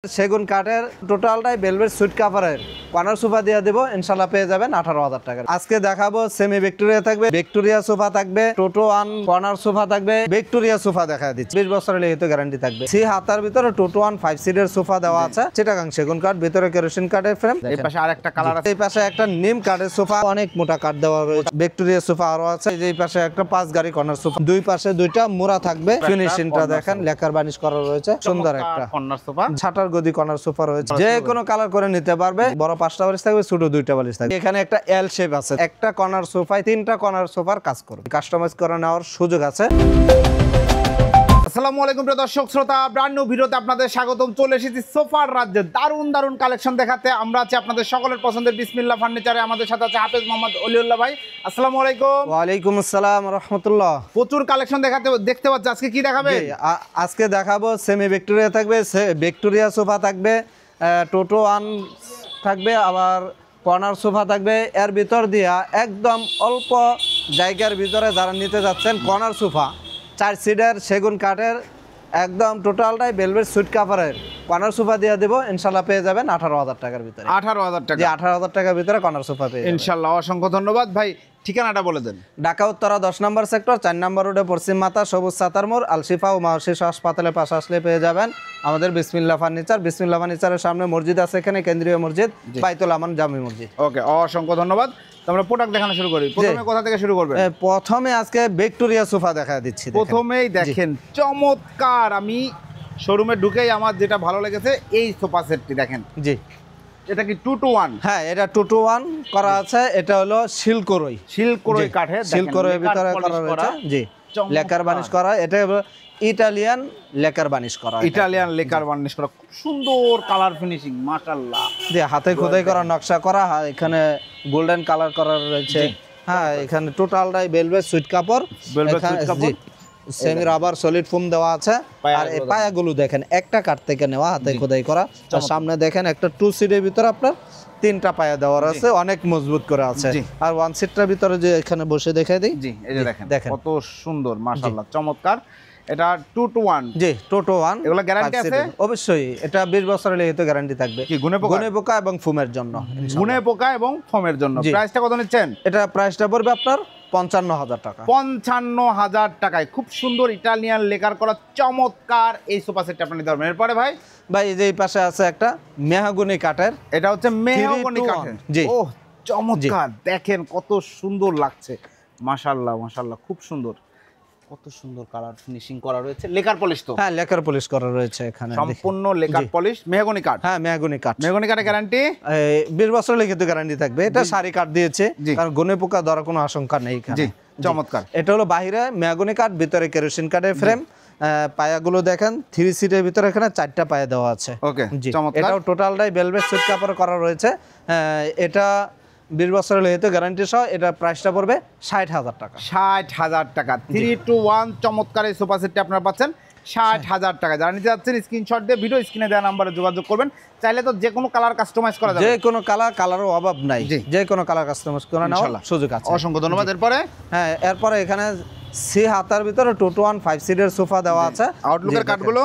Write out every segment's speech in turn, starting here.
সেগুন কাঠের টোটালটাই ভেলভেট সুইট কাভারের কর্নার সোফা দিয়ে দেবো, ইনশাল্লাহ পেয়ে যাবেন 18,000 টাকা। আজকে দেখাবো সেমি ভিক্টোরিয়া থাকবে, ভিক্টোরিয়া সোফা থাকবে, টোটো ওয়ান কর্নার সোফা থাকবে, ভিক্টোরিয়া সোফা দেখা দিচ্ছে 20 বছরের লিখিত গ্যারান্টি থাকবে। সি হাতার ভিতরে টোটো ওয়ান 5 সিটের সোফা দেওয়া আছে, চিটাগাং সেগুন কাঠ, ভিতরে কেরোসিন কাঠের ফ্রেম। এই পাশে আরেকটা কালার আছে, এই পাশে একটা নিম কাঠের সোফা, অনেক মোটা কাঠ দেওয়া রয়েছে। ভিক্টোরিয়া সোফা আরো আছে, এই পাশে একটা 5 গাড়ি কর্নার সোফা, দুই পাশে দুইটা মোড়া থাকবে। ফিনিশিংটা দেখেন, লেকার বানিশ করা রয়েছে, সুন্দর একটা কর্নার সোফা, ছাটার গদি কর্নার সোফা রয়েছে, যে কোনো কালার করে নিতে পারবে। বড় 5টা বালিশ থাকবে, ছোট 2টা বালিশ থাকবে। এখানে একটা এল শেপ আছে, একটা কর্নার সোফায় 3টা কর্নার সোফার কাজ করবে, কাস্টমাইজ করে নেওয়ার সুযোগ আছে। আসসালামু আলাইকুম প্রিয় দর্শক শ্রোতা, ব্র্যান্ড নিউ ভিডিওতে আপনাদের স্বাগতম। চলে এসেছি সোফার রাজ্যে দারুণ দারুণ কালেকশন দেখাতে। আমরা আছি আপনাদের সকলের পছন্দের বিসমিল্লাহ ফার্নিচারে। আমাদের সাথে আছে হাফেজ মোহাম্মদ অলিউল্লাহ ভাই। আসসালামু আলাইকুম। ওয়ালাইকুম আসসালাম রাহমাতুল্লাহ। প্রচুর কালেকশন দেখতে পাচ্ছি, আজকে কি দেখাবে? আজকে দেখাবো সেমি ভিক্টোরিয়া থাকবে, ভিক্টোরিয়া সোফা থাকবে, টোটো ওয়ান থাকবে, আবার কর্নার সোফা থাকবে। এর ভিতর দিয়া একদম অল্প জায়গার ভিতরে যারা নিতে যাচ্ছেন কর্নার সোফা 4 সিটের সেগুন কাঠের একদম টোটালটাই ভেলভেট সুইট কাভারের কর্নার সোফা দিয়ে দেবো, ইনশাল্লাহ পেয়ে যাবেন 18,000 টাকার ভিতরে। 18,000 টাকা? 18,000 টাকার ভিতরে কর্নার সোফা পেয়ে যাবেন ইনশাল্লাহ। অসংখ্য ধন্যবাদ ভাই। ঠিকানাটা বলে দেন। ঢাকা উত্তরা 10 নম্বর সেক্টর 4 নম্বর রোডে পশ্চিম মাথা সবুজ সাতার মোড়, আলশিফা ও মাহশিস হাসপাতালের পাশে আসলে পেয়ে যাবেন আমাদের বিসমিল্লাহ ফার্নিচার। বিসমিল্লাহ ফার্নিচারের সামনে মসজিদ আছে, এখানে কেন্দ্রীয় মসজিদ বাইতুল আমান জামি মসজিদ। ওকে, অসংখ্য ধন্যবাদ। আমরা প্রোডাক্ট দেখানো শুরু করি। প্রথমে কোথা থেকে শুরু করবেন? প্রথমে আজকে ভিক্টোরিয়া সোফা দেখা দিচ্ছি। প্রথমেই দেখেন চমৎকার, আমি শোরুমে ঢুকেই আমার যেটা ভালো লেগেছে এই সোফা সেটটি দেখেন। জি, এটা কি 2 to 1? হ্যাঁ, এটা 2 to 1 করা আছে। এটা হলো সিল্করই কাঠের, সিল্করয়ের ভিতরে করা রয়েছে। জি, লেকার বানিশ করা। এটা ইটালিয়ান লেকার বানিশ করা, ইটালিয়ান লেকার বানিশ করা, খুব সুন্দর কালার ফিনিশিং মাশাআল্লাহ। জি, হাতে খোদাই করা, নকশা করা, এখানে গোল্ডেন কালার করা রয়েছে। হ্যাঁ, এখানে টোটালটাই ভেলভেট সুইট কাপড়, সেমি রাবার সলিড ফোম দেওয়া আছে। আর এই পায়াগুলো দেখেন একটা কাঠ থেকে নেওয়া, হাতে খোদাই করা। আর সামনে দেখেন একটা 2 সিটের ভিতরে আপনার 3টা পায়া দেওয়া আছে, অনেক মজবুত করে আছে। আর 1 সিটটার ভিতরে যে এখানে বসে দেখাই দিই। জি, এই যে দেখেন কত সুন্দর মাশাআল্লাহ, চমৎকার। এটা 2 to 1? G, 2 to 1। এগুলা গ্যারান্টি আছে? অবশ্যই, এটা 20 বছরের লিখিত গ্যারান্টি থাকবে। কি গুণে পোকা এবং ফোমের জন্য? গুণে পোকা এবং ফোমের জন্য। প্রাইসটা কত নিচ্ছেন? এটা প্রাইসটা পড়বে আপনার 55,000 টাকা। 55,000 টাকায় খুব সুন্দর ইটালিয়ান লেকার করা চমৎকার এই সোফা সেটটা আপনি নিতে পারবেন। এরপরে ভাই এই যে পাশে আছে একটা মেহগনি কাঠের, এটা হচ্ছে মেহগনি কাঠের। জি, ওহ চমৎকার, দেখেন কত সুন্দর লাগছে মাশাআল্লাহ মাশাআল্লাহ, খুব সুন্দর। কত সুন্দর কালার ফিনিশিং করা রয়েছে। লেকার পলিশ তো? হ্যাঁ, লেকার পলিশ করা রয়েছে এখানে, সম্পূর্ণ লেকার পলিশ। মেহগনি কাঠ? হ্যাঁ, মেহগনি কাঠ। মেহগনি কাঠের গ্যারান্টি 20 বছর লিখিত গ্যারান্টি থাকবে। এটা সারি কাঠ দিয়েছে, কারণ গুণে পোকা ধরার কোনো আশঙ্কা নেই এখানে। জি, চমৎকার। এটা হলো বাইরে মেহগনি কাঠ, ভিতরে কেরোসিন কাঠের ফ্রেম। পায়াগুলো দেখেন 3 সিটের ভিতরে এখানে 4টা পায়া দেওয়া আছে। ওকে, জি, চমৎকার। এটাও টোটালটাই ভেলভেট সুইট কাপড় করা রয়েছে। এটা 20 বছরের লিখিত গ্যারান্টি সহ। এটা প্রাইসটা পড়বে 60,000 টাকা। 60,000 টাকা 3 to 1 চমৎকার এই সোফা সেটটি আপনারা পাচ্ছেন 60,000 টাকা। যারা নিতে যাচ্ছেন স্ক্রিনশট দিয়ে ভিডিও স্ক্রিনে দেওয়া নাম্বারে যোগাযোগ করবেন। চাইলে তো যে কোনো কালার কাস্টমাইজ করা যাবে, যে কোনো কালারের অভাব নাই। যে কোনো কালার কাস্টমাইজ করে নেওয়ার সুযোগ আছে। অসংখ্য ধন্যবাদ। এরপরে হ্যাঁ, এরপরে এখানে সি হাতার ভিতরে 2 to 1 5 সিটের সোফা দেওয়া আছে। আউটলুকের কাঠগুলো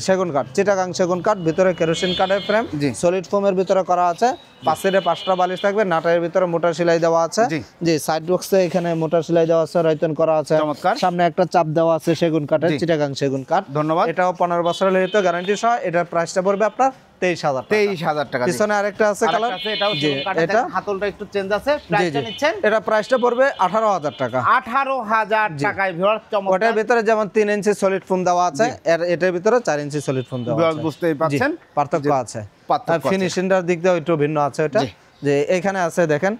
সেগুন কাঠ, চিটাগাং সেগুন কাঠ, ভিতরে কেরোসিন কাঠের ফ্রেম, সলিড ফোমের ভিতরে করা আছে। 5 সিটে 5টা বালিশ থাকবে, নাটের ভিতরে মোটা সেলাই দেওয়া আছে। জি, সাইড বক্সে এখানে মোটা সেলাই দেওয়া আছে, রয়তন করা আছে। সামনে একটা চাপ দেওয়া আছে সেগুন কাঠের, চিটাগাং সেগুন কাঠ। ধন্যবাদ। এটাও 15 বছরের লিখিত গ্যারান্টি সহ। এটার প্রাইসটা পড়বে আপনার 23,000 টাকা। পিছনে আরেকটা আছে কালার, এটা হাতলটা একটু চেঞ্জ আছে। প্রাইসটা নিচ্ছেন? এটা প্রাইসটা পড়বে 18,000 টাকা। 18,000 টাকায় ভিউয়ার্স চমৎকার। ওটার ভিতরে যেমন 3 ইঞ্চি সলিড ফোম দেওয়া আছে, এর এটার ভিতরে 4 ইঞ্চি সলিড ফোম দেওয়া আছে। বুঝতেই পারছেন পার্থক্য আছে। ফিনিশিংটার দিক দিয়ে একটু ভিন্ন আছে। এটা যে এখানে আছে দেখেন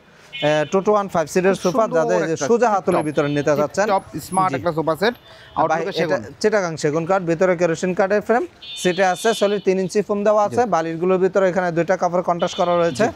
2 to 1 5 সিটের সোফা, যাদের সোজা হাতলের ভিতরে নিতে যাচ্ছেন। টপ স্মার্ট একটা সোফা সেট। চিটাগাং সেগুন কাঠ, ভিতরে কেরোসিন কাঠের ফ্রেম, সিটে আছে সলিড 3 ইঞ্চি ফোম দেওয়া আছে। বালিশগুলোর ভিতরে এখানে 2টা কাপড় কন্ট্রাস্ট করা রয়েছে।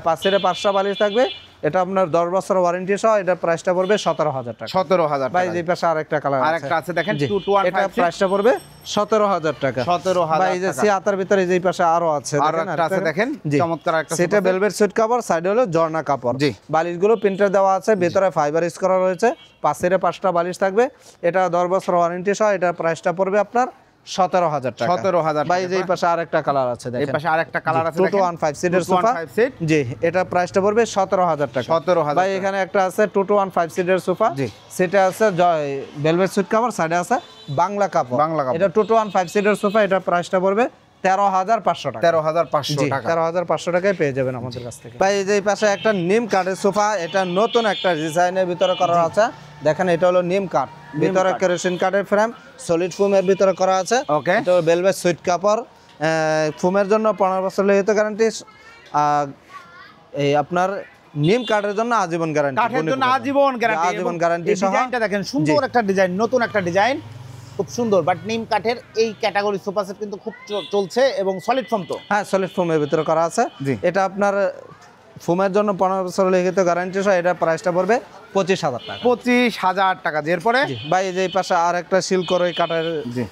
5 সিটে 5টা বালিশ থাকবে। এটা আপনার 10 বছর ওয়ারেন্টি সহ। এটা প্রাইসটা পড়বে 17,000 টাকা। 17,000 ভাই এই পাশে আরেকটা কালার আছে, আরেকটা আছে দেখেন 2 to 1 এটা প্রাইসটা পড়বে 17,000 টাকা। 17,000 ভাই এই যে সি হাতার ভিতরে এই পাশে আরো আছে, আরেকটা আছে দেখেন চমৎকার একটা। সেটা ভেলভেট সুইট কাপড়, সাইডে হলো জর্না কাপড়। বালিশগুলো প্রিন্টার দেওয়া আছে, ভিতরে ফাইবার ইউজ করা রয়েছে। 5 সিটে 5টা বালিশ থাকবে। এটা 10 বছর ওয়ারেন্টি সহ। এটা প্রাইসটা পড়বে আপনার 17,000 টাকা। 17,000 ভাই এই যে এই পাশে আরেকটা কালার আছে এই দেখেন, পাশে আরেকটা কালার আছে 215 সিটের সোফা। 215 সিট। জি, এটা প্রাইসটা পড়বে 17,000 টাকা। 17,000 ভাই এখানে একটা আছে 215 সিটের সোফা, জি। সেটা আছে ভেলভেট সুইট কাভার, সাইডে আছে বাংলা কাপড়। বাংলা কাপড়। এটা 215 সিটের সোফা, এটা প্রাইসটা পড়বে 13,500 টাকা। 13,500 টাকা। 13,500 টাকায় পেয়ে যাবেন আমাদের কাছ থেকে। ভাই এই যে এই পাশে একটা নিম কাঠের সোফা, এটা নতুন একটা ডিজাইনের ভিতরে করা আছে। দেখেন এটা হলো নিম কাঠ, ভিতরে কেরোসিন কাঠের ফ্রেম, সলিড ফোমের ভিতরে করা আছে। ওকে। এটা ভেলভেট সুইট কাপড়, ফোমের জন্য 15 বছর লিখিত গ্যারান্টি। এই আপনার নিম কাঠের জন্য আজীবন গ্যারান্টি। কাঠের জন্য আজীবন গ্যারান্টি। আজীবন গ্যারান্টি সহ। ডিজাইনটা দেখেন, সুন্দর একটা ডিজাইন, নতুন একটা ডিজাইন, খুব সুন্দর। বাট নিম কাঠের এই ক্যাটাগরি সোফা সেট কিন্তু খুব চলছে এবং সলিড ফোম তো। হ্যাঁ, সলিড ফোমের ভিতরে করা আছে। জি। এটা আপনার ফোমের জন্য 15 বছর লিখিত গ্যারান্টি সহ, এটা প্রাইসটা পড়বে 25,000 টাকা। 25,000 টাকা। এরপরে ভাই এই যে এই পাশে আর একটা সিল্করই কাঠের জি।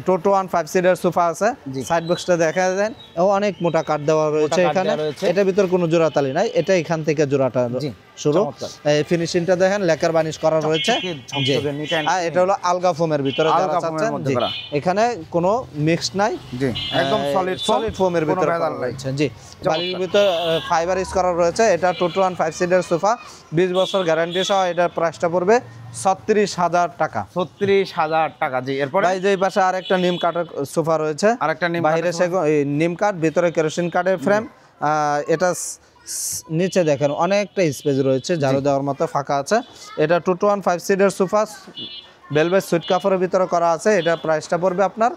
টোটো 15 সিটের সোফা আছে। জি। সাইড বক্সটা দেখা যায়, ও অনেক মোটা কাঠ দেওয়া রয়েছে কাঠ এখানে। দেওয়া রয়েছে। এটার ভিতর কোনো জোড়াতালি নাই, এটা এখান থেকে জোড়াটা জি, শুরু। চমৎকার। এই ফিনিশিংটা দেখেন, লেকার বানিশ করা রয়েছে। জি। ঝকঝকে neat and আর এটা হলো আলগা ফোমের ভিতরে যারা আলগা ফোমের চাচ্ছেন, মধ্যে জি। করা। এখানে কোনো মিক্স নাই, জি, একদম সলিড সলিড ফোমের ভিতরে করা রয়েছে। জি, বাড়ির ভিতরে ফাইবার ইউজ করা রয়েছে। এটা 215 সিটের সোফা, 20 বছর গ্যারান্টি সহ, এটার প্রাইসটা পড়বে 36,000 টাকা। 36,000 টাকা। জি, এরপরে ভাই যে এই পাশে আরেকটা নিম কাঠের সোফা রয়েছে, আরেকটা নিম বাইরে নিম কাঠ, ভিতরে কেরোসিন কাঠের ফ্রেম। এটা নিচে দেখেন অনেকটা স্পেস রয়েছে, ঝাড়ু দেওয়ার মতো ফাঁকা আছে। এটা 215 সিটের সোফা, ভেলভেট সুইট কাপড়ের ভিতরে করা আছে। এটা প্রাইসটা পড়বে আপনার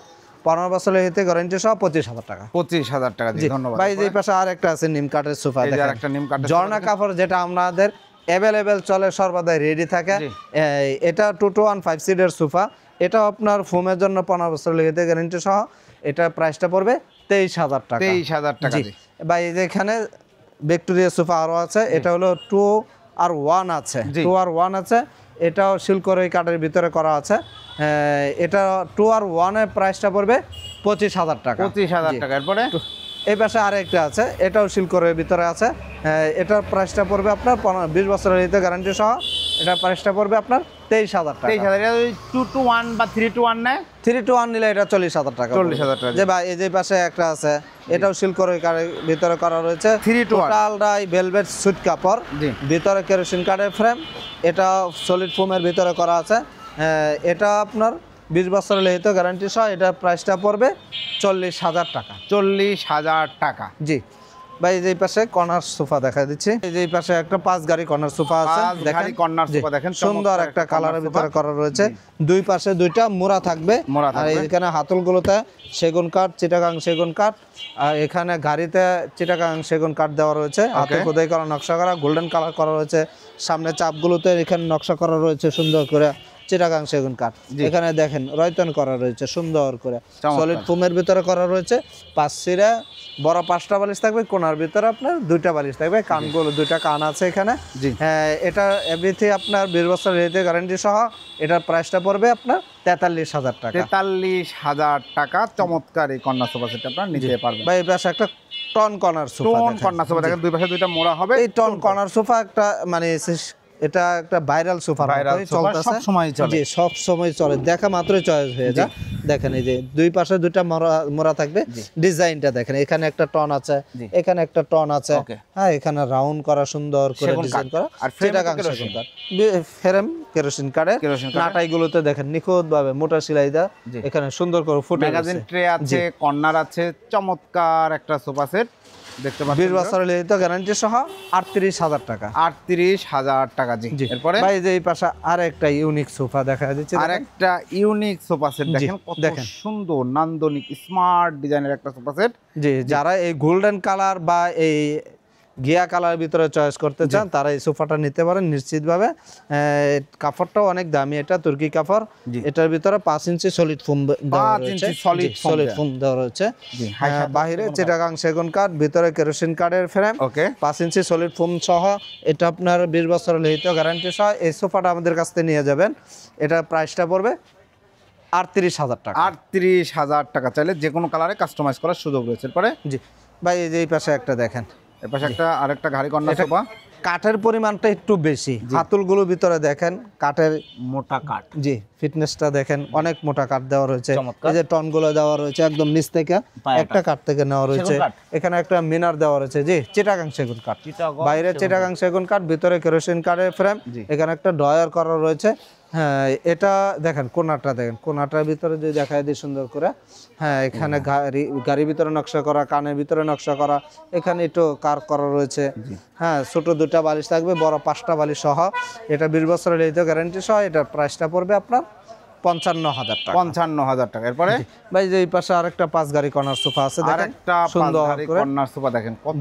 15 বছরের হিতে গ্যারান্টি সহ 25,000 টাকা। 25,000 টাকা। জি, ধন্যবাদ। ভাই যে এই পাশে আরেকটা আছে নিম কাঠের সোফা, এই যে দেখেন আরেকটা নিম কাঠের ঝর্ণা কাপড়, যেটা আমাদের অ্যাভেলেবেল চলে, সর্বদাই রেডি থাকে। জি। এটা 215 সিটের সোফা, এটা আপনার ফোমের জন্য 15 বছর লিখিত গ্যারান্টি সহ, এটা প্রাইসটা পড়বে 23,000 টাকা। 23,000 টাকা। জি। জি। ভাই এখানে ভিক্টোরিয়া সোফা আরো আছে, এটা হলো 2R1 আছে। জি। 2R1 আছে, এটাও সিল্করই কাঠের ভিতরে করা আছে। এটা 2R1 এর প্রাইসটা পড়বে 25,000 টাকা। 25,000 জি। টাকা। এরপরে এই পাশে আরেকটা আছে, এটাও সিল্করের ভিতরে আছে। এটার প্রাইসটা পড়বে আপনার 20 বছরের ভিতরে গ্যারান্টি সহ, এটার প্রাইসটা পড়বে আপনার 23,000 টাকা। 23,000। 2 to 1 বা 3 to 1 নেয় 3 to 1 নিলে এটা 40,000 টাকা। 40,000 টাকা। যে ভাই এই যে পাশে একটা আছে, এটাও সিল্করের ভিতরে করা রয়েছে। 3 to 1 টোটালটাই ভেলভেট সুইট কাপড়, জি। ভিতরে কেরোসিন কাঠের ফ্রেম, এটা সলিড ফোমের ভিতরে করা আছে। এটা আপনার 20 বছরের লিখিত গ্যারান্টি সহ, এটার প্রাইসটা পড়বে 40,000 টাকা। 40,000 টাকা। জি। ভাই এই পাশে কর্নার সোফা দেখা দিচ্ছি, এই যে এই পাশে একটা 5 গাড়ি কর্নার সোফা আছে, 5 গাড়ি কর্নার সোফা দেখেন, সুন্দর একটা কালারের ভিতরে করা রয়েছে। দুই পাশে দুইটা মোড়া থাকবে, মোড়া আর থাকবে। এখানে হাতলগুলোতে সেগুন কাঠ, চিটাগাং সেগুন কাঠ, আর এখানে গাড়িতে চিটাগাং সেগুন কাঠ দেওয়া রয়েছে। হাতে খোদাই করা, নকশা করা, গোল্ডেন কালার করা রয়েছে। সামনে চাপগুলোতে এখানে নকশা করা রয়েছে সুন্দর করে, চিটাগাং সেগুন কাঠ। এখানে দেখেন রয়তন করা রয়েছে সুন্দর করে, সলিড ফোমের ভিতরে করা রয়েছে। পাঁচ সিরা বড় 5টা বালিশ থাকবে, কোনার ভিতরে আপনার 2টা বালিশ থাকবে, কানগুলো 2টা কান আছে এখানে। জি। এটা এভরিথিং আপনার 20 বছর রেটে গ্যারান্টি সহ, এটার প্রাইসটা পড়বে আপনার 43,000 টাকা। 43,000 টাকা। চমৎকার এই কর্নার সোফা সেট আপনারা নিতে পারবেন। ভাই এই পাশে একটা টন কর্নার সোফা, টোন কর্নার সোফা দেখেন, দুই পাশে দুইটা মোড়া হবে। এই টন কর্নার সোফা একটা মানে এটা একটা ভাইরাল সোফা, সব সময় চলে। জি, সব সময় চলে, দেখা মাত্রই চয়েস হয়ে যায়। দেখেন এই যে দুই পাশে দুইটা মোড়া থাকবে, ডিজাইনটা দেখেন, এখানে একটা টন আছে, এখানে একটা টন আছে। হ্যাঁ, এখানে রাউন্ড করা সুন্দর করে ডিজাইন করা, আর ফ্রেম কেরোসিন কাঠের। নাটাইগুলোতে দেখেন নিখুঁত ভাবে মোটা সেলাই দেওয়া, এখানে সুন্দর করে ফুটে ম্যাগাজিন ট্রে আছে, কর্নার আছে, চমৎকার একটা সোফা সেট দেখতে পাচ্ছেন। 20 বছরের লিখিত গ্যারান্টি সহ 38,000 টাকা। 38,000 টাকা। জি। এরপরে ভাই যে এই পাশে আরেকটা ইউনিক সোফা দেখা যাচ্ছে, আরেকটা ইউনিক সোফা সেট দেখেন, কত সুন্দর নান্দনিক স্মার্ট ডিজাইনের একটা সোফা সেট। জি, যারা এই গোল্ডেন কালার বা এই গিয়া কালার ভিতরে চয়েস করতে চান, তারা এই সোফাটা নিতে পারেন নিশ্চিতভাবে। কাপড়টাও অনেক দামি, এটা তুর্কি কাপড়। এটার ভিতরে 5 ইঞ্চি সলিড ফোম দেওয়া রয়েছে, সলিড ফোম দেওয়া রয়েছে। বাহিরে চিটাগাং সেগুন কাঠ, ভিতরে কেরোসিন কাঠের ফ্রেম, 5 ইঞ্চি সলিড ফোম সহ, এটা আপনার 20 বছরের লিখিত গ্যারান্টি সহ এই সোফাটা আমাদের কাছ থেকে নিয়ে যাবেন। এটার প্রাইসটা পড়বে 38,000 টাকা। 38,000 টাকা। চাইলে যে কোনো কালারে কাস্টমাইজ করার সুযোগ রয়েছে। এরপরে জি ভাই এই যে এই পাশে একটা দেখেন, এর পাশে একটা আরেকটা ঘাড়ি কর্নার সোফা, কাঠের পরিমাণটা একটু বেশি, হাতলগুলোর ভিতরে দেখেন কাঠের মোটা কাঠ, জি ফিটনেসটা দেখেন, অনেক মোটা কাঠ দেওয়া রয়েছে। এই যে টনগুলো দেওয়া রয়েছে একদম নিচ থেকে, একটা কাঠ থেকে নেওয়া রয়েছে। এখানে একটা মিনার দেওয়া রয়েছে, জি চিটাগাং সেগুন কাঠ, বাইরে চিটাগাং সেগুন কাঠ, ভিতরে কেরোসিন কাঠের ফ্রেম। এখানে একটা ড্রয়ার করা রয়েছে। হ্যাঁ, এটা দেখেন কোনাটা দেখেন, কোনাটার ভিতরে যদি দেখায় দিই সুন্দর করে। হ্যাঁ, এখানে গাড়ির ভিতরে নকশা করা, কানের ভিতরে নকশা করা, এখানে একটু কার করা রয়েছে। হ্যাঁ, ছোট 2টা বালিশ থাকবে, বড় 5টা বালিশ সহ। এটা 20 বছরের লিখিত গ্যারান্টি সহ। এটার প্রাইসটা পড়বে আপনার 55,000 টাকা। 55,000 টাকা। এরপরে ভাই যে এই পাশে আরেকটা 5 গাড়ি কর্নার সোফা আছে, দেখেন আরেকটা সুন্দর করে কর্নার সোফা দেখেন কত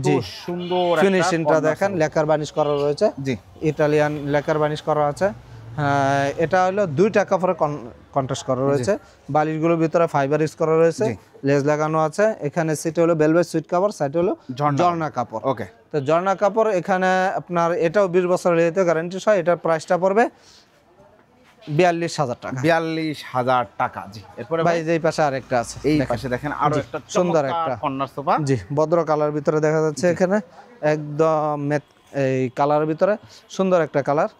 সুন্দর ফিনিশিংটা দেখেন, লেকার বানিশ করা রয়েছে, জি ইটালিয়ান লেকার বানিশ করা আছে। হ্যাঁ, এটা হলো 2টা কাপড়ে কন্ট্রাস্ট করা রয়েছে। বালিশগুলোর ভিতরে ফাইবার ইউজ করা রয়েছে, লেজ লাগানো আছে। এখানে সিট হলো ভেলভেট সুইট কাপড়, সাইড হলো ঝর্ণা কাপড়। ওকে, তো ঝর্ণা কাপড় এখানে আপনার এটাও 20 বছরের লিখিত গ্যারান্টি সহ। এটার প্রাইসটা পড়বে 42,000 টাকা। 42,000 টাকা। জি, এরপরে ভাই যে এই পাশে আরেকটা আছে, এই পাশে দেখেন আরো একটা সুন্দর একটা কর্নার সোফা, জি ভদ্র কালার ভিতরে দেখা যাচ্ছে। এখানে একদম এই কালারের ভিতরে সুন্দর একটা কালার।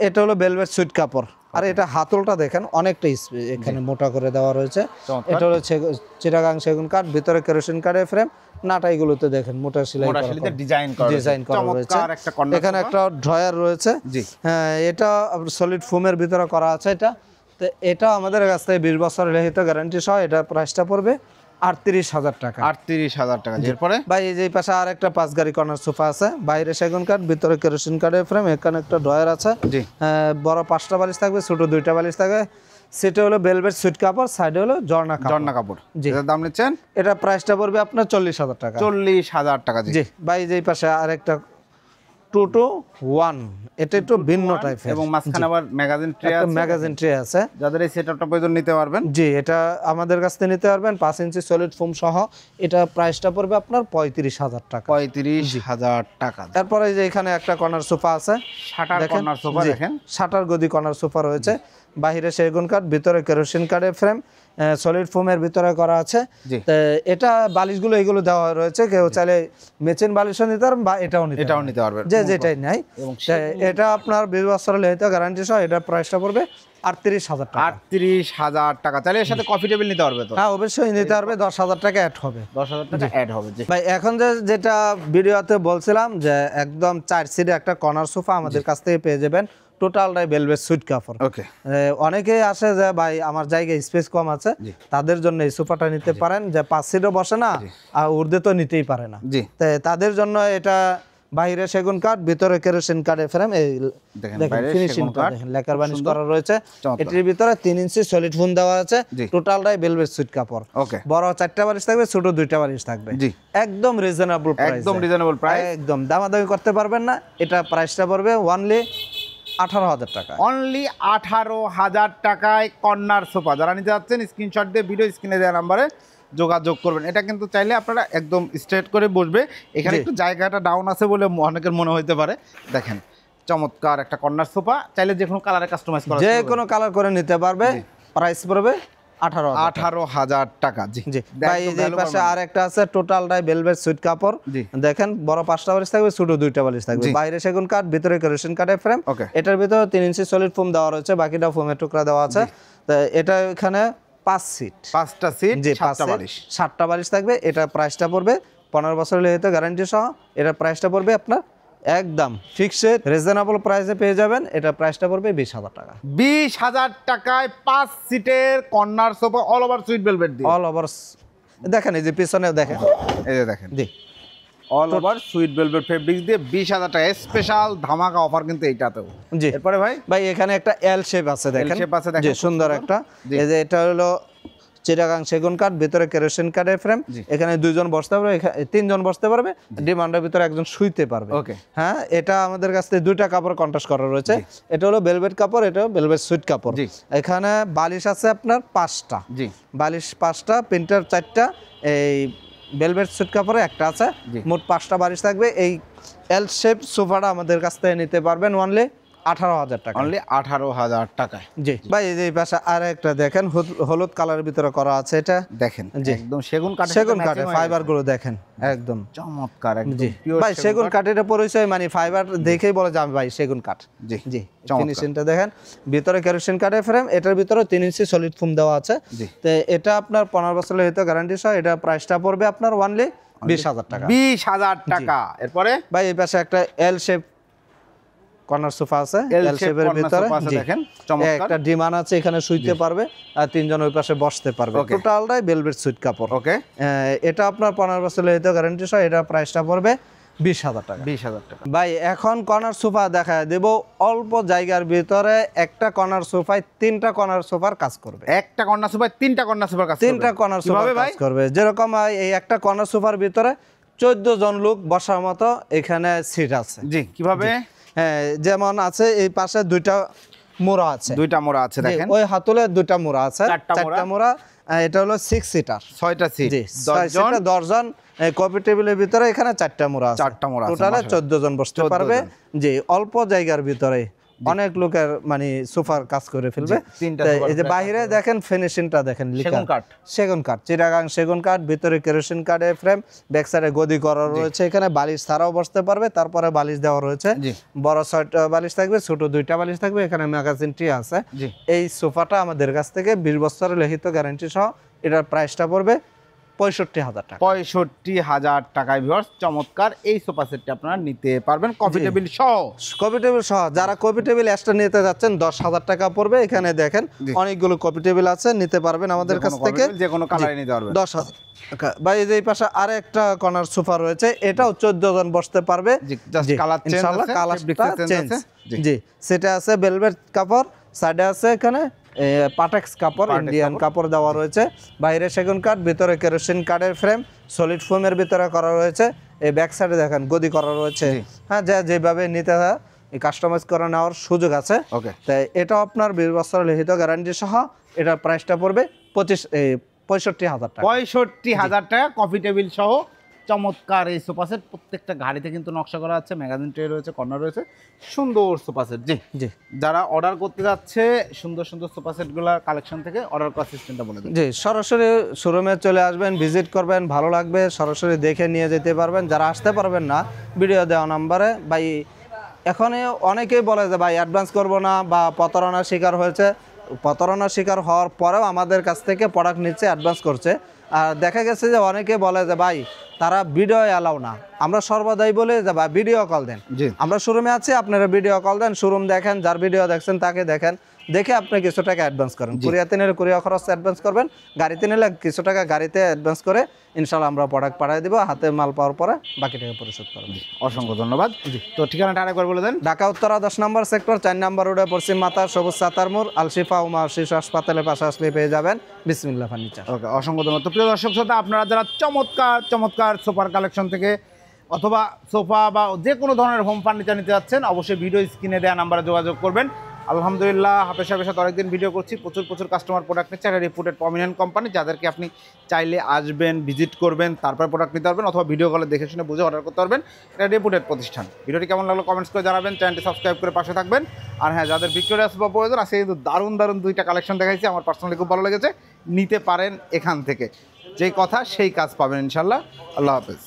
এটা হলো ভেলভেট সুইট কাপড়, আর এটা হাতলটা দেখেন অনেকটা এখানে মোটা করে দেওয়া রয়েছে। এটা হলো চিটাগাং সেগুন কাঠ, ভিতরে কেরোসিন কাঠের ফ্রেম, নাটাইগুলোতে দেখেন মোটা সেলাই ডিজাইন করা রয়েছে। এখানে একটা ড্রয়ার রয়েছে, হ্যাঁ এটা সলিড ফোমের ভিতরে করা আছে। তো এটা আমাদের কাছ থেকে 20 বছরের লিখিত গ্যারান্টি সহ। এটা প্রাইসটা পড়বে 38,000 টাকা। 38,000 টাকা। এরপরে ভাই এই যে পাশে আর একটা 5 গাড়ি কর্নার সোফা আছে, বাইরে সেগুন কাঠ, ভিতরে কেরোসিন কাঠের ফ্রেম। এখানে একটা ড্রয়ার আছে, বড় 5টা বালিশ থাকবে, ছোট 2টা বালিশ থাকবে। সেটা হলো ভেলভেট সুইট কাপড়, সাইডে হলো ঝর্ণা কাপড়। জি, এটার দাম নিচ্ছেন? এটা প্রাইসটা পড়বে আপনার 40,000 টাকা। 40,000 টাকা। জি ভাই যেই পাশে আরেকটা 2-to-1, এটা একটু ভিন্ন টাইপের, এবং মাঝখানে আবার ম্যাগাজিন ট্রে আছে, ম্যাগাজিন ট্রে আছে। যাদের এই সেটআপটা প্রয়োজন নিতে পারবেন। জি, এটা আমাদের কাছ থেকে নিতে পারবেন 5 ইঞ্চি সলিড ফোম সহ। এটা প্রাইসটা পড়বে আপনার 35,000 টাকা। 35,000 টাকা। তারপরে যে এখানে একটা কর্নার সোফা আছে, শাটার কর্নার সোফা দেখেন, শাটার গদি কর্নার সোফা রয়েছে। বাহিরে সেগুন কাঠ, ভিতরে কেরোসিন কাঠের ফ্রেম, সলিড ফোমের ভিতরে করা আছে। এটা বালিশগুলো এগুলো দেওয়া রয়েছে, কেউ চাইলে মেচিন বালিশও নিতে পারবেন বা এটাও নিতে পারবেন, যে যেটাই নাই। এটা আপনার 20 বছরের লিখিত গ্যারান্টি সহ। এটার প্রাইসটা পড়বে 38,000 টাকা। 38,000 টাকা। তাহলে এর সাথে কফি টেবিল নিতে পারবে তো? হ্যাঁ অবশ্যই নিতে পারবে, 10,000 টাকা অ্যাড হবে। 10,000 টাকা অ্যাড হবে। ভাই এখন যেটা ভিডিওতে বলছিলাম যে একদম 4 সিটের একটা কর্নার সোফা আমাদের কাছ থেকে পেয়ে যাবেন, টোটালটাই ভেলভেট সুইট কাপড়। ওকে, অনেকেই আসে যে ভাই আমার জায়গায় স্পেস কম আছে, তাদের জন্য এই সোফাটা নিতে পারেন। যে 5 সিটও বসে না আর ঊর্ধ্বে তো নিতেই পারে না, তাদের জন্য এটা বাইরে সেগুন কাঠ, ভিতরে কেরোসিন কাঠের ফ্রেম। এই দেখেন ফিনিশিংটা দেখেন, লেকার বানিশ করা রয়েছে। এটির ভিতরে 3 ইঞ্চি সলিড ফোম দেওয়া আছে, টোটালটাই ভেলভেট সুইট কাপড়। বড় 4টা বালিশ থাকবে, ছোট 2টা বালিশ থাকবে। একদম রিজনেবল প্রাইস, একদম দামাদামি করতে পারবেন না। এটা প্রাইসটা পড়বে অনলি 18,000 টাকা। অনলি 18,000 টাকায় কর্নার সোফা। যারা নিতে যাচ্ছেন স্ক্রিনশট দিয়ে ভিডিও স্ক্রিনে দেওয়া নাম্বারে যোগাযোগ করবেন। এটা কিন্তু চাইলে আপনারা একদম স্ট্রেট করে বসবে। এখানে একটু জায়গাটা ডাউন আছে বলে অনেকের মনে হইতে পারে। দেখেন চমৎকার একটা কর্নার সোফা, চাইলে যে কোনো কালারে কাস্টমাইজ করা, যে কোনো কালার করে নিতে পারবে। প্রাইস পড়বে 18,000 টাকা। জি জি ভাই এই পাশে আরেকটা আছে, টোটালটাই ভেলভেট সুইট কাপড়। দেখেন বড় 5টা বালিশ থাকবে, ছোট 2টা বালিশ থাকবে। বাইরে সেগুন কাঠ, ভিতরে কেরোসিন কাঠের ফ্রেম। এটার ভিতরে 3 ইঞ্চি সলিড ফোম দেওয়া রয়েছে, বাকিটা ফোমের টুকরা দেওয়া আছে। তো এটা এখানে 5টা সিট, জি 7টা বালিশ থাকবে। এটা প্রাইসটা পড়বে 15 বছরের লিখিত গ্যারান্টি সহ। এটার প্রাইসটা পড়বে আপনার একদম ফিক্সড রিজনেবল প্রাইসে পেয়ে যাবেন। এটা প্রাইসটা পড়বে 20,000 টাকা। 20,000 টাকায় 5 সিটের corner sofa, all over sweet velvet দিয়ে। অল ওভার দেখেন, এই যে পিছনেও দেখেন, এই যে দেখেন, জি all over sweet velvet fabrics দিয়ে 20,000 টাকা। স্পেশাল ধামাকা অফার কিন্তু এইটাতেও। জি এরপরে ভাই এখানে একটা এল শেপ আছে, দেখেন জি সুন্দর একটা। এই যে এটা হলো চিটাগাং সেগুন কাঠ, ভিতরে কেরোসিন কাঠের ফ্রেম। এখানে 2 জন বসতে পারবে, 3 জন বসতে পারবে, ডিমান্ডের ভিতরে একজন শুইতে পারবে। হ্যাঁ, এটা আমাদের কাছ থেকে 2টা কাপড় কন্ট্রাস্ট করা রয়েছে। এটা হলো ভেলভেট কাপড়, এটা হলো ভেলভেট সুইট কাপড়। এখানে বালিশ আছে আপনার 5টা, বালিশ 5টা, প্রিন্টার 4টা, এই ভেলভেট সুইট কাপড়ে একটা আছে। মোট 5টা বালিশ থাকবে। এই এল শেপ সোফাটা আমাদের কাছ থেকে নিতে পারবেন অনলি 18,000 টাকা। অনলি 18,000 টাকায়। জি ভাই এই যে এই পাশে আর একটা দেখেন হলুদ কালারের ভিতরে করা আছে, এটা দেখেন জি একদম সেগুন কাঠের ফাইবার গুলো দেখেন একদম চমৎকার, একদম জি পিওর ভাই সেগুন কাঠের পরিচয় মানে ফাইবার দেখেই বলে যাবে ভাই সেগুন কাঠ। জি জি ফিনিশিংটা দেখেন, ভিতরে কেরোসিন কাঠের ফ্রেম, এটার ভিতরে 3 ইঞ্চি সলিড ফোম দেওয়া আছে। তো এটা আপনার 15 বছরের হয়তো গ্যারান্টি সহ, এটা প্রাইসটা পড়বে আপনার অনলি 20,000 টাকা। 20,000 টাকা। এরপরে ভাই এই পাশে একটা এল শেপ কর্নার সোফা আছে, এল শেপের ভিতরে দেখেন চমৎকার একটা ডিমান আছে, এখানে শুইতে পারবে আর 3 জন ওই পাশে বসতে পারবে। টোটালটাই ভেলভেট সুইট কাপড়। ওকে এটা আপনার 15 বছরের হয়তো গ্যারান্টি সহ, এটা প্রাইসটা পড়বে 20,000 টাকা। 20,000 টাকা। ভাই এখন কর্নার সোফা দেখায় দেব, অল্প জায়গার ভিতরে একটা কর্নার সোফায় 3টা কর্নার সোফার কাজ করবে। একটা কর্নার সোফায় 3টা কর্নার সোফার কাজ করবে। 3টা কর্নার সোফার কাজ করবে, যেরকম এই একটা কর্নার সোফার ভিতরে 14 জন লোক বসার মতো এখানে সিট আছে। জি কিভাবে? হ্যাঁ যেমন আছে এই পাশে 2টা মোড়া আছে, 2টা মোড়া আছে দেখেন, ওই হাতলে 2টা মোড়া আছে, 4টা মোড়া। এটা হলো 6 সিটার, 6টা সিট, জি 10 জন। কফি টেবিলের ভিতরে এখানে 4টা মোড়া আছে, 4টা মোড়া আছে, টোটালে 14 জন বসতে পারবে। জি অল্প জায়গার ভিতরে অনেক লোকের মানে সোফার কাজ করে ফেলবে। এই যে বাইরে দেখেন ফিনিশিংটা দেখেন, সেগুন কাঠ, চিটাগাং সেগুন কাঠ, ভিতরে কেরোসিন কাঠের ফ্রেম, ব্যাক সাইডে গদি করা রয়েছে, এখানে বালিশ ছাড়াও বসতে পারবে, তারপরে বালিশ দেওয়া রয়েছে, বড় 6টা বালিশ থাকবে, ছোট 2টা বালিশ থাকবে, এখানে ম্যাগাজিন ট্রি আছে। এই সোফাটা আমাদের কাছ থেকে 20 বছরের লিখিত গ্যারান্টি সহ, এটার প্রাইসটা পড়বে 65,000 টাকা। 65,000 টাকায় ভিউয়ার্স চমৎকার এই সোফা সেটটি আপনারা নিতে পারবেন কফি টেবিল সহ। কফি টেবিল সহ যারা কফি টেবিল এক্সট্রা নিতে যাচ্ছেন 10,000 টাকা পড়বে। এখানে দেখেন অনেকগুলো কফি টেবিল আছে, নিতে পারবেন আমাদের কাছ থেকে, যে কোনো কালারে নিতে পারবেন। 10,000 টাকা। ভাই এই পাশে আরেকটা কর্নার সোফা রয়েছে, এটাও 14 জন বসতে পারবে। ইনশাআল্লাহ কালারটা চেঞ্জ। জি সেটা আছে ভেলভেট কাপড়, সাইডে আছে এখানে পাটেক্স কাপড়, ইন্ডিয়ান কাপড় দেওয়া রয়েছে, বাইরে সেগুন কাঠ, ভিতরে কেরোসিন কাঠের ফ্রেম, সলিড ফোমের ভিতরে করা রয়েছে। এই ব্যাক সাইডে দেখেন গদি করা রয়েছে। হ্যাঁ যেভাবে নিতে হয় কাস্টমাইজ করে নেওয়ার সুযোগ আছে। তাই এটা আপনার 20 বছরের লিখিত গ্যারান্টি সহ, এটার প্রাইসটা পড়বে 65,000 টাকা। 65,000 টাকা কফি টেবিল সহ চমৎকার এই সোফা সেট। প্রত্যেকটা গাড়িতে কিন্তু নকশা করা আছে, ম্যাগাজিন ট্রে রয়েছে, কর্নার রয়েছে, সুন্দর সোফা সেট। জি জি যারা অর্ডার করতে যাচ্ছে সুন্দর সুন্দর সোফা সেটগুলোর কালেকশন থেকে অর্ডার করার সিস্টেমটা বলে দিন। জি সরাসরি শোরুমে চলে আসবেন, ভিজিট করবেন, ভালো লাগবে, সরাসরি দেখে নিয়ে যেতে পারবেন। যারা আসতে পারবেন না, ভিডিও দেওয়া নাম্বারে ভাই, এখন অনেকেই বলে যে ভাই অ্যাডভান্স করব না বা প্রতারণার শিকার হয়েছে, প্রতারণার শিকার হওয়ার পরেও আমাদের কাছ থেকে প্রোডাক্ট নিচ্ছে, অ্যাডভান্স করছে। আর দেখা গেছে যে অনেকে বলে যে ভাই তারা ভিডিও অ্যালাউ না, আমরা সর্বদাই বলি যে ভাই ভিডিও কল দেন, আমরা শোরুমে আছি, আপনারা ভিডিও কল দেন, শোরুম দেখেন, যার ভিডিও দেখছেন তাকে দেখেন, দেখে আপনি কিছু টাকা অ্যাডভান্স করেন। কুরিয়াতে নিলে কুরিয়ার খরচ অ্যাডভান্স করবেন, গাড়িতে নিলে কিছু টাকা গাড়িতে অ্যাডভান্স করে ইনশাআল্লাহ আমরা প্রোডাক্ট পাঠিয়ে দেবো, হাতে মাল পাওয়ার পরে বাকি টাকা পরিশোধ করবেন। অসংখ্য ধন্যবাদ। তো ঠিকানাটা আরেকবার বলে দেন। ঢাকা উত্তরা 10 নম্বর সেক্টর 4 নম্বর রোডে পশ্চিম মাতার সবুজ সাতার মোড়, আলশিফা উমা শিশু হাসপাতালের পাশে আসলে পেয়ে যাবেন বিসমিল্লাহ ফার্নিচার। ওকে অসংখ্য ধন্যবাদ। তো প্রিয় দর্শক শ্রোতা, আপনারা যারা চমৎকার চমৎকার সোফার কালেকশন থেকে অথবা সোফা বা যে কোনো ধরনের হোম ফার্নিচার নিতে যাচ্ছেন, অবশ্যই ভিডিও স্ক্রিনে দেওয়া নাম্বারে যোগাযোগ করবেন। আলহামদুলিল্লাহ হাফেজ সাথে অনেকদিন ভিডিও করছি, প্রচুর কাস্টমার প্রোডাক্ট নিচ্ছে, একটা রিপুটেড প্রমিনেন্ট কোম্পানি, যাদেরকে আপনি চাইলে আসবেন, ভিজিট করবেন, তারপর প্রোডাক্ট নিতে পারবেন, অথবা ভিডিও কলে দেখে শুনে বুঝে অর্ডার করতে পারবেন। এটা রিপুটেড প্রতিষ্ঠান। ভিডিওটি কেমন লাগলো কমেন্টস করে জানাবেন, চ্যানেলটি সাবস্ক্রাইব করে পাশে থাকবেন। আর হ্যাঁ, যাদের ভিক্টোরিয়া সোফা প্রয়োজন, আজকে কিন্তু দারুণ 2টা কালেকশন দেখাইছি, আমার পার্সোনালি খুব ভালো লেগেছে, নিতে পারেন এখান থেকে, যেই কথা সেই কাজ পাবেন ইনশাল্লাহ। আল্লাহ হাফেজ।